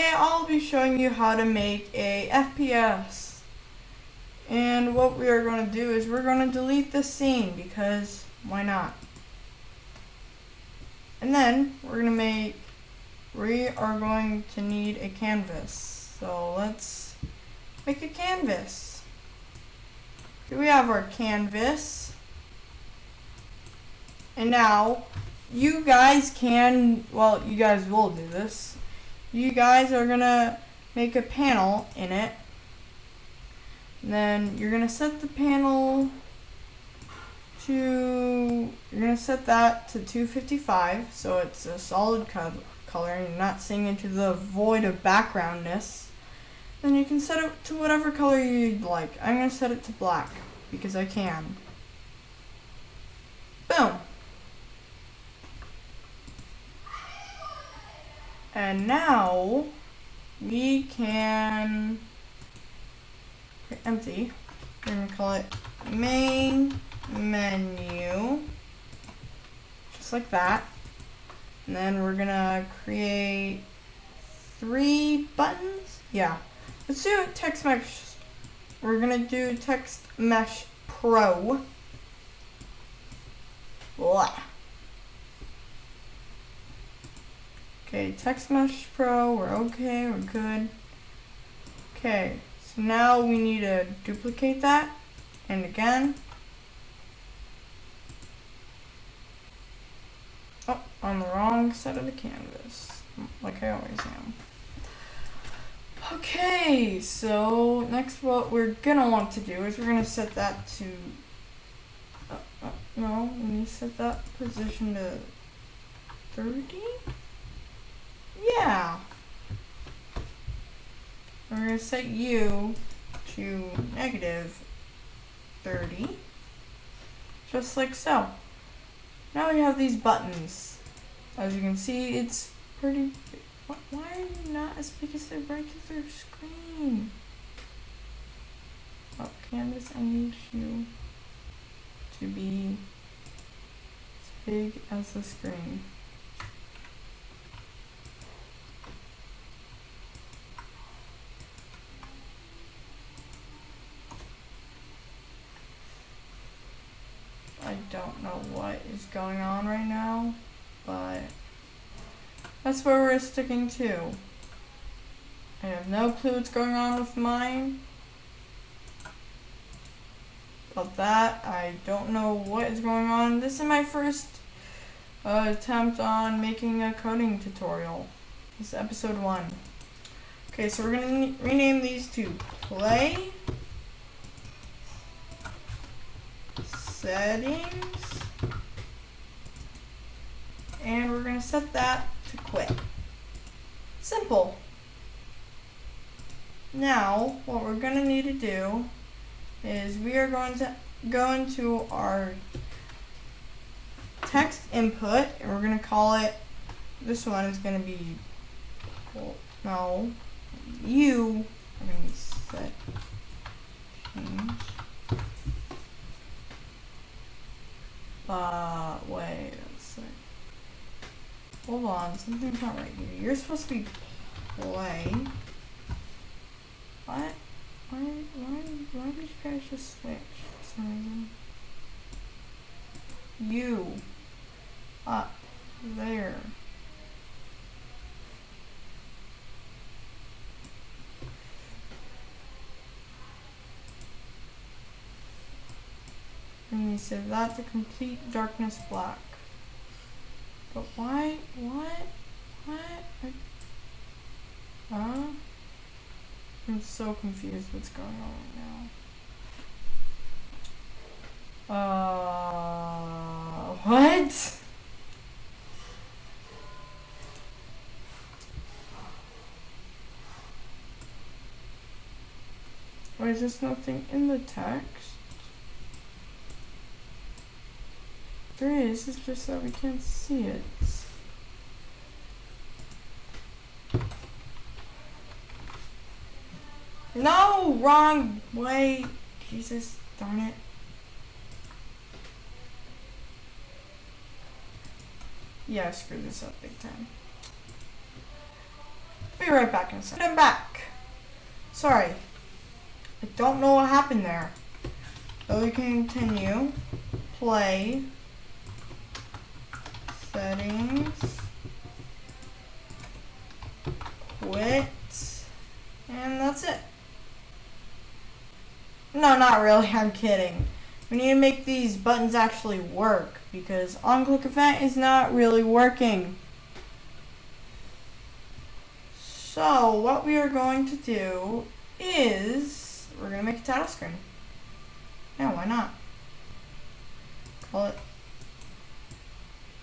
today I'll be showing you how to make a FPS. And what we are going to do is we're going to delete this scene because why not? And then we are going to need a canvas. So let's make a canvas. Here we have our canvas. And now you guys you guys will do this. You guys are gonna make a panel in it. And then you're gonna set the panel to, you're gonna set that to 255, so it's a solid color and you're not seeing into the void of backgroundness. Then you can set it to whatever color you'd like. I'm gonna set it to black because I can. Boom. And now we can empty. We're gonna call it main menu, just like that. And then we're gonna create 3 buttons. Yeah, let's do text mesh. We're gonna do text mesh pro. Blah. Okay, text mesh pro, we're okay, we're good. Okay, so now we need to duplicate that, and again. Oh, on the wrong side of the canvas, like I always am. Okay, so next what we're gonna want to do is we're gonna set that to, no, we need to set that position to 30? Yeah. We're going to set U to -30. Just like so. Now we have these buttons. As you can see, it's pretty big. Why are you not as big as the regular screen? Oh, canvas, I need you to be as big as the screen. I don't know what is going on right now, but that's where we're sticking to. I have no clue what's going on with mine. About that, I don't know what is going on. This is my first attempt on making a coding tutorial. This is episode 1. Okay, so we're gonna rename these to play settings, and we're gonna set that to quit. Simple. Now what we're gonna need to do is we are going to go into our text input and we're gonna call it, this one is gonna be, well, no, you are gonna be set change. Wait a sec. Hold on, something's not right here. You're supposed to be play. What? Why did you guys just switch for some reason? You. Up. There. And you set that to complete darkness black. But why? What? I'm so confused what's going on right now. What? Why is there nothing in the text? There is, it's just that we can't see it. No, wrong way. Jesus, darn it. Yeah, I screwed this up big time. Be right back in a second. I'm back. Sorry. I don't know what happened there. So we can continue. Play. Settings. Quit. And that's it. No, not really. I'm kidding. We need to make these buttons actually work because on-click event is not really working. So what we are going to do is we're going to make a title screen. Yeah, why not? Call it.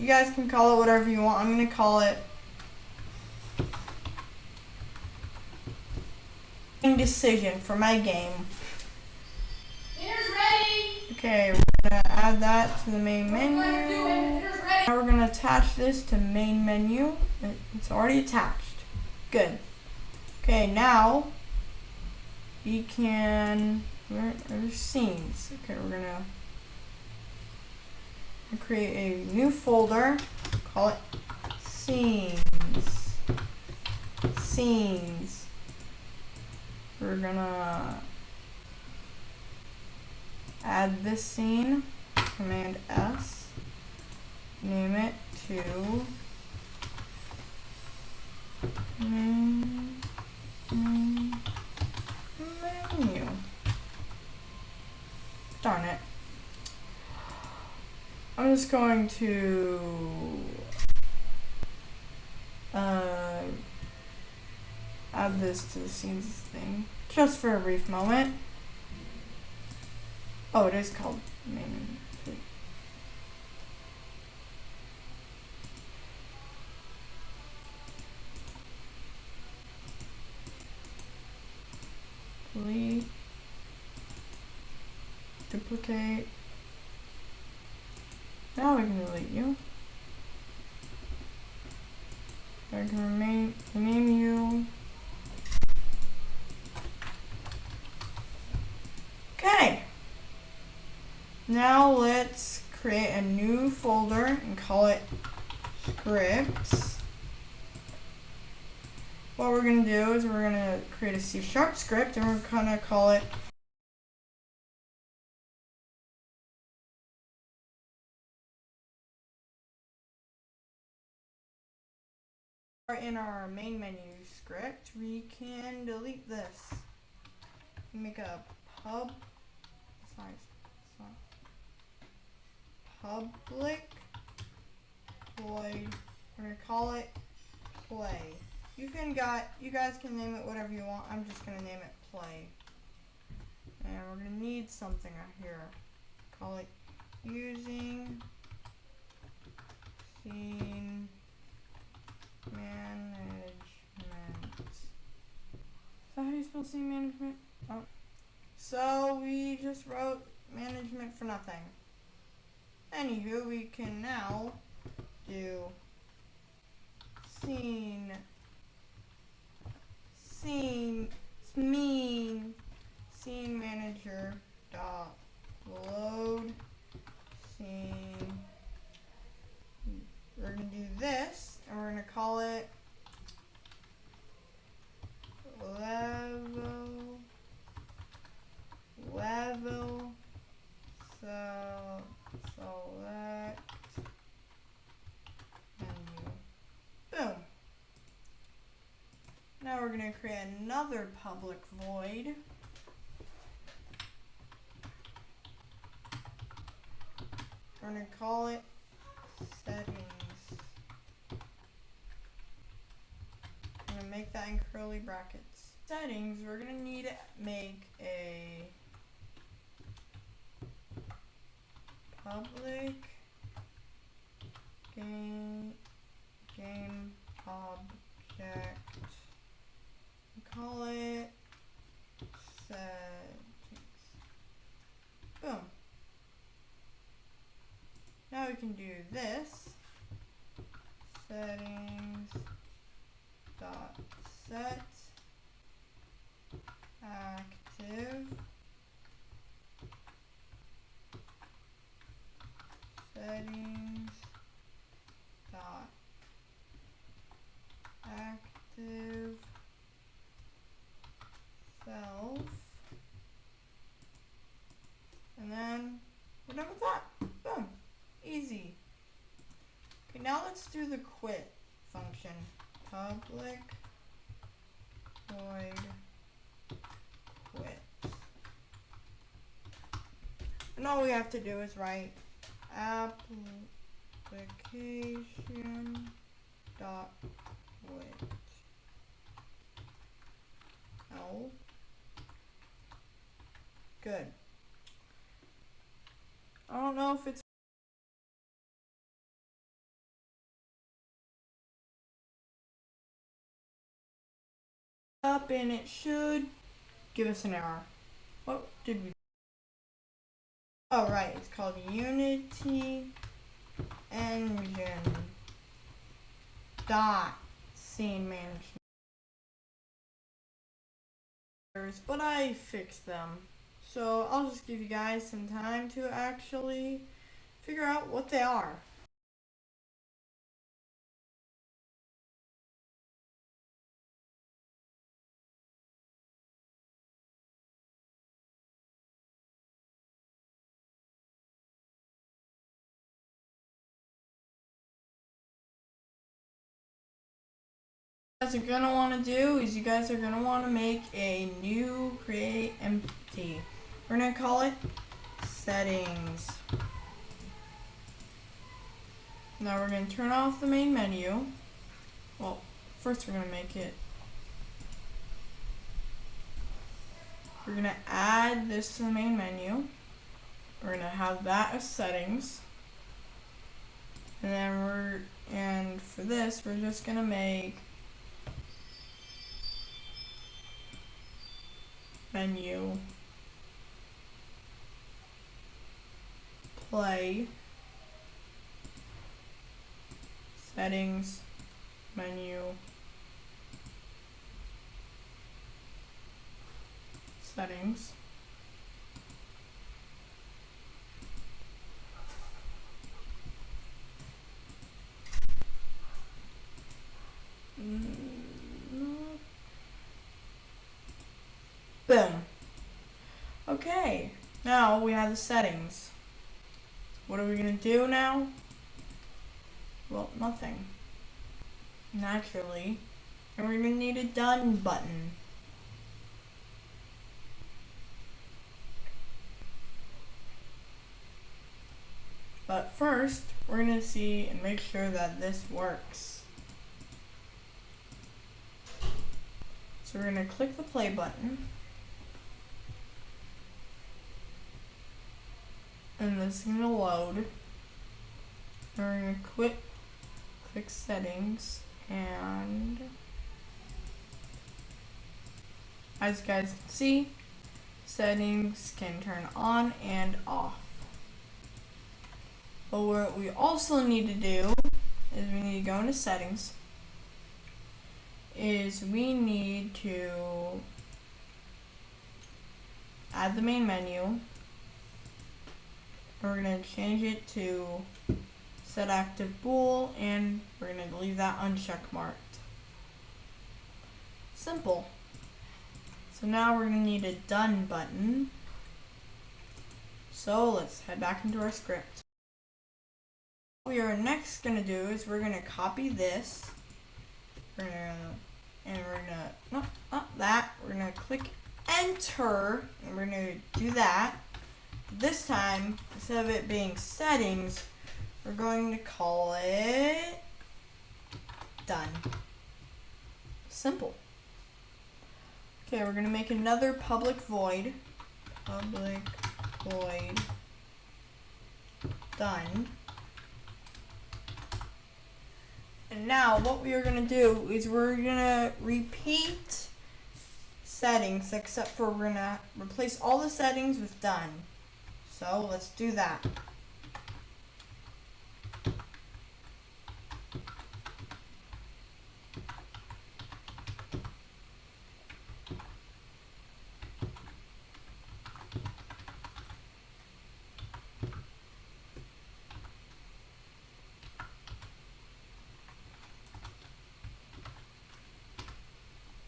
You guys can call it whatever you want. I'm going to call it Decision for my game. Dinner's ready. Okay, we're going to add that to the main menu. Now we're going to attach this to main menu. It's already attached. Good. Okay, now we can, where are scenes? Okay, we're going to create a new folder, call it scenes. Scenes. We're gonna add this scene, Command S, name it to menu. Darn it. I'm just going to add this to the scenes thing just for a brief moment. Oh, it is called main. Delete, duplicate. Now we can delete you. I can rename you. Okay. Now let's create a new folder and call it scripts. What we're going to do is we're going to create a C# script and we're going to call it in our main menu script. We can delete this. Make a public void. We're gonna call it play. You guys can name it whatever you want. I'm just gonna name it play. And we're gonna need something out here. Call it using scene management. Is that how you spell scene management? Oh. So we just wrote management for nothing. Anywho, we can now do scene manager dot load scene. We're gonna do this and we're gonna call it level select menu. Boom. Now we're going to create another public void. We're going to call it settings. I'm going to make that in curly brackets. Settings, we're going to need to make a public game object. Call it settings. Boom. Now we can do this. Settings dot set active settings dot active the quit function. Public void quit. And all we have to do is write application dot quit. Oh. Good. I don't know if it's up, and it should give us an error. What did we? Oh, right. It's called Unity Engine dot scene management. But I fixed them. So I'll just give you guys some time to actually figure out what they are. What you guys are gonna want to do is you guys are gonna want to make a new create empty. We're gonna call it settings. Now we're gonna turn off the main menu. Well, first we're gonna make it. We're gonna add this to the main menu. We're gonna have that as settings. And then for this we're just gonna make menu play settings menu settings. Boom. Okay, now we have the settings. What are we gonna do now? Well, nothing. Naturally. And we're gonna need a done button. But first, we're gonna see and make sure that this works. So we're gonna click the play button. And this is gonna load. And we're gonna click settings, and as you guys can see, settings can turn on and off. But what we also need to do is we need to go into settings. We need to add the main menu. We're going to change it to set active bool, and we're going to leave that uncheck marked. Simple. So now we're going to need a done button. So let's head back into our script. What we are next going to do is we're going to copy this. We're going to click enter, and we're going to do that. This time, instead of it being settings, we're going to call it done. Simple. Okay, we're going to make another public void. Public void done. And now what we are going to do is we're going to repeat settings, except for we're going to replace all the settings with done. So let's do that.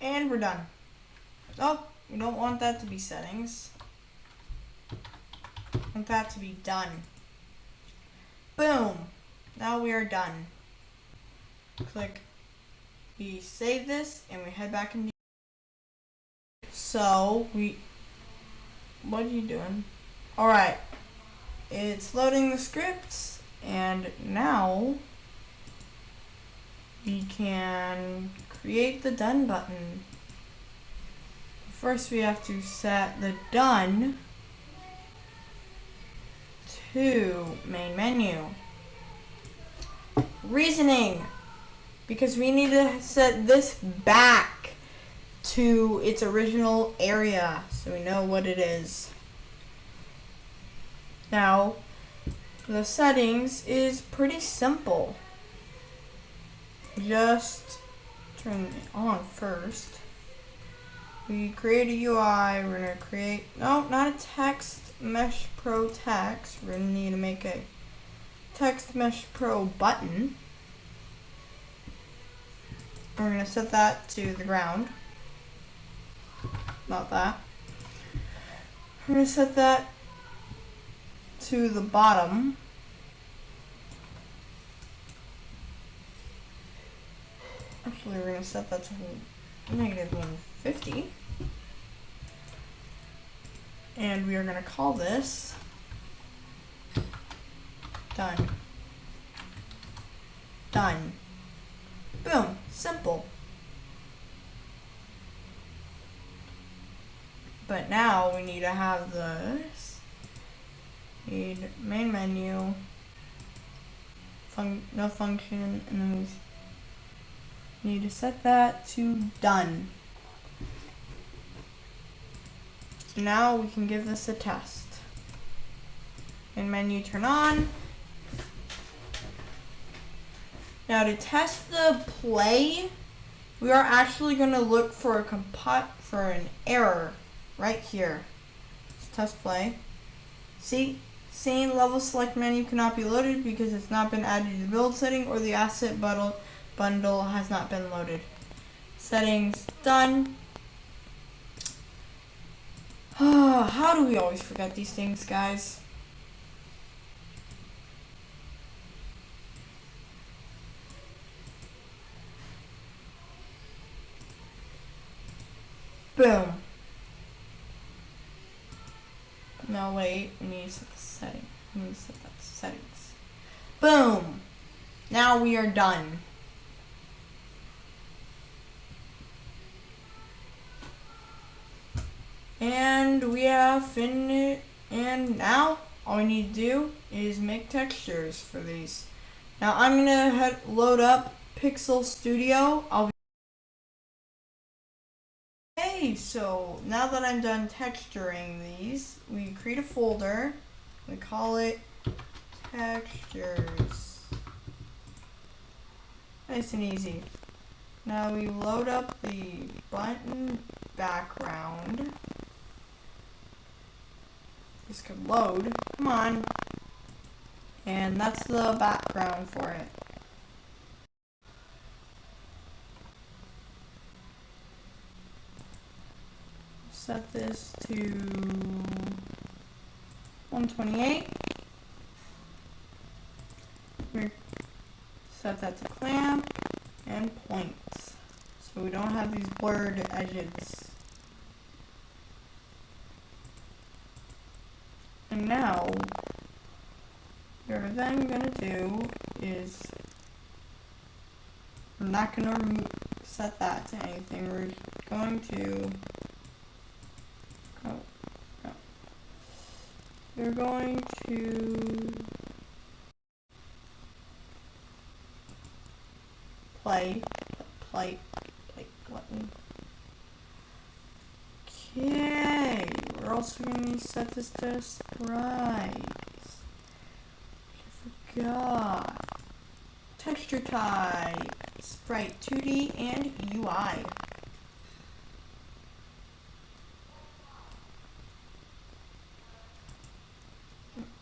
And we're done. Oh, we don't want that to be settings. We want that to be done. Boom. Now we are done. click, we save this, and we head back into. So what are you doing? All right, it's loading the scripts, and now we can create the done button. First, we have to set the done to main menu. Reasoning, because we need to set this back to its original area so we know what it is. Now, the settings is pretty simple. Just turn it on first. We create a UI. We're gonna create, no, not a text mesh pro text. We're gonna need to make a text mesh pro button. We're gonna set that to the ground. Not that. We're gonna set that to the bottom. Actually, we're gonna set that to -150. And we are gonna call this done. Done. Boom. Simple. But now we need to have this. Need main menu. No function, and then we need to set that to done. So now we can give this a test. Main menu, turn on. Now to test the play, we are actually going to look for an error right here. Let's test play. See, scene level select menu cannot be loaded because it's not been added to the build setting, or the asset bundle has not been loaded. Settings done. How do we always forget these things, guys? Boom. No, wait. We need to set the setting. We need to set that to settings. Boom. Now we are done. And we have finished. And now all we need to do is make textures for these. Now I'm gonna load up Pixel Studio. Okay, so now that I'm done texturing these, we create a folder. We call it textures. Nice and easy. Now we load up the button background. This could load. Come on. And that's the background for it. Set this to 128. We set that to clamp and points, so we don't have these blurred edges. And now, what we're then gonna do is, we're not gonna set that to anything. We're going to we're going to play button. Okay, we're also going to set this to sprites. I forgot. Texture type, sprite 2D and UI.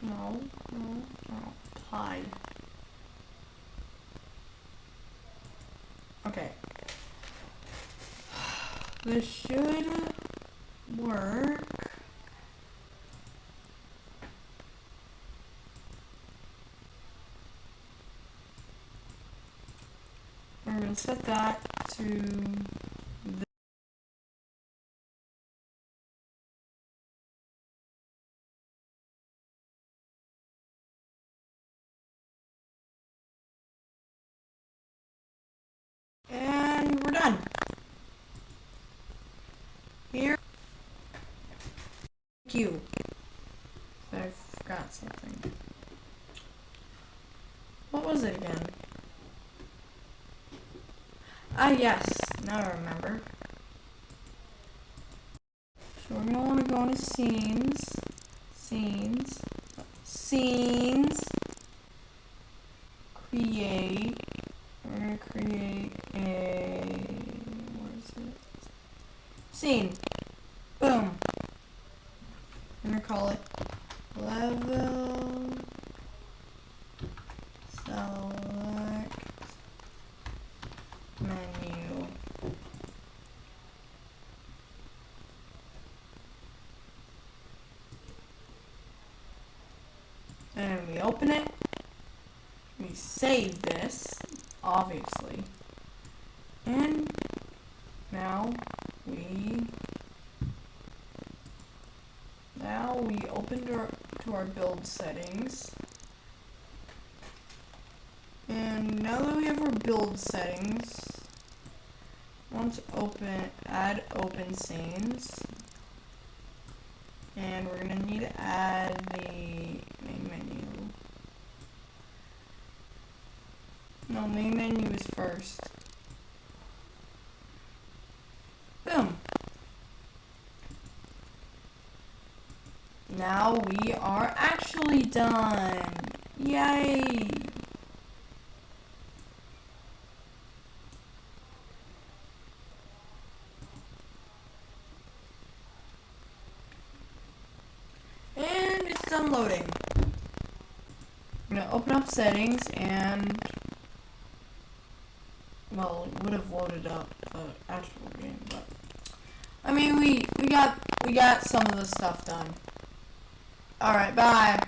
No, apply. Okay. This should work. gonna set that to this. And we're done. Here. Thank you. I forgot something. What was it again? Ah, yes. Now I remember. So we're gonna want to go into scenes. Create. We're gonna create a. What is it? Scene. Boom. I'm gonna call it level select menu. And we open it. We save this, obviously. And now we open to our build settings. And now that we have our build settings, I want to add open scenes. And we're gonna need to add the main menu. No, main menu is first. Boom. Now we are actually done. Yay! And it's done loading. I'm gonna open up settings and, well, it would have loaded up the actual game, but I mean we got some of the stuff done. Alright, bye.